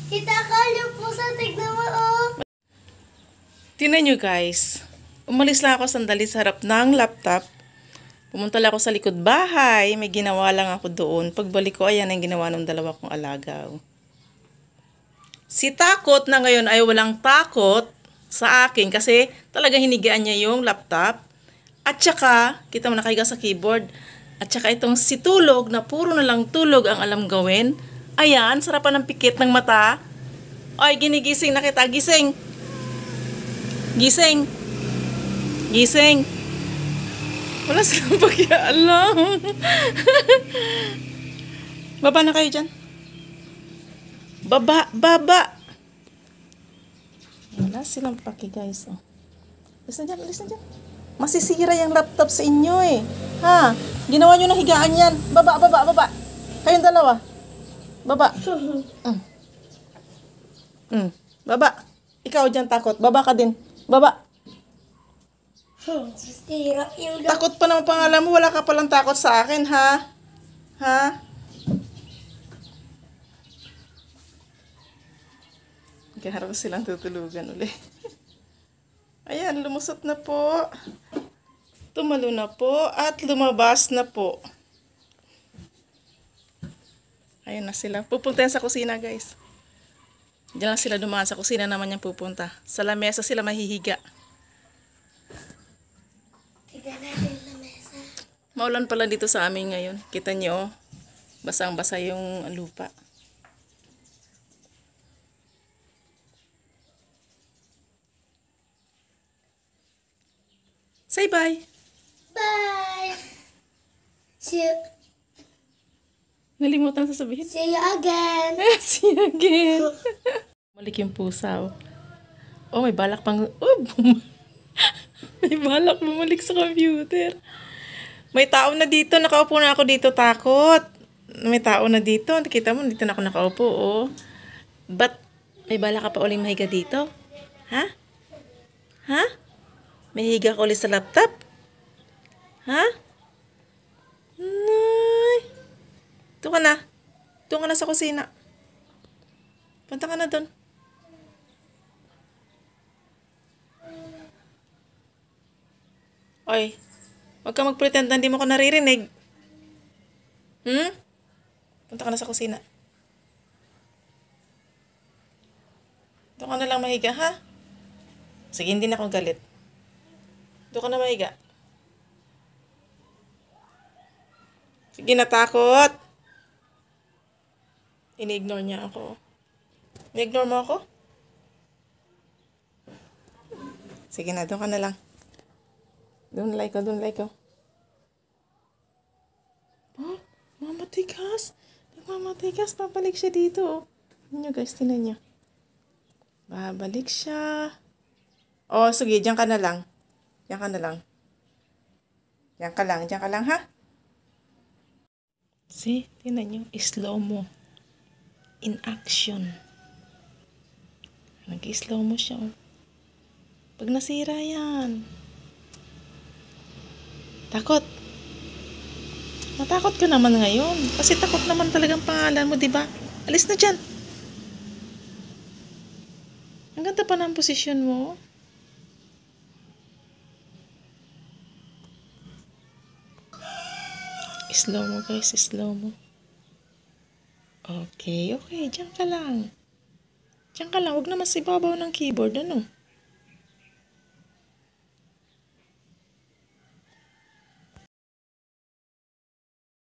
Itakal yung pusa, tignan mo, oh. Tingnan nyo guys, umalis lang ako sandali sa harap ng laptop. Pumunta lang ako sa likod bahay, may ginawa lang ako doon. Pagbalik ko, ayan ang ginawa ng dalawa kong alaga. Si Takot na ngayon ay walang takot sa akin kasi talaga hinigaan niya yung laptop. At saka, kita mo nakahiga sa keyboard. At saka itong si Tulog na puro na lang tulog ang alam gawin. Ayan, sarapan ng pikit ng mata. Ay, ginigising na kita. Gising! Gising! Gising! Wala silang pakialam. Baba na kayo dyan. Baba! Baba! Wala silang paki guys. Oh. Alis na dyan, alis na dyan. Masisira yung laptop sa inyo eh. Ha? Ginawa nyo na higaan yan. Baba, baba, baba. Kayong dalawa. Baba. Baba. Ikaw dyan Takot. Baba ka din. Baba. Sisira yung Takot pa naman pangalan mo. Wala ka palang takot sa akin, ha? Ha? Kaya harap silang tutulugan ulit. Ayan, lumusot na po. Tumalo na po at lumabas na po. Ayun na sila. Pupunta yan sa kusina, guys. Diyan lang sila dumaan. Sa kusina naman yan pupunta. Sa lamesa sila mahihiga. Tignan natin sa mesa. Maulan pala dito sa amin ngayon. Kita nyo, oh. Basang-basa yung lupa. Say bye. Bye! See you, Nalimutan sasabihin. see you again! See you again. Balik yung pusa, oh. Oh, may balak pang... Oh, may balak bumalik sa computer. May tao na dito. Nakaupo na ako dito, Takot. May tao na dito. Nakita mo, dito na ako nakaupo, oh. But, may balak ka pa uling mahiga dito? Ha? Ha? May higa ka ulit sa laptop? Ha? Nay. Doon ka na. Doon ka na sa kusina. Punta ka na doon. Oy, huwag ka mag-pretend na hindi mo ko naririnig. Punta ka na sa kusina. Doon ka na lang mahiga, ha? Sige, hindi na ako galit. Doon ka na mahiga. Sige na, Takot. Ini-ignore niya ako. Ini-ignore mo ako? Sige na, doon ka na lang. Doon like ko, doon like ko. Oh, mamatigas. Nagmamatigas. Babalik siya dito. Oh. Tignan nyo guys, tignan nyo. Babalik siya. Oh, sige, diyan ka na lang. Diyan ka na lang. Diyan ka lang, ha? See, tignan nyo. Slow mo. In action. Nag-slow mo siya, oh. Pag nasira yan. Takot. Natakot ka naman ngayon. Kasi takot naman talagang pangalan mo, di ba? Alis na dyan. Ang ganda pa ng posisyon mo. Slow mo guys, slow mo. Okay, okay. Diyan ka lang. Diyan ka lang. Huwag naman sa ibabaw ng keyboard, ano?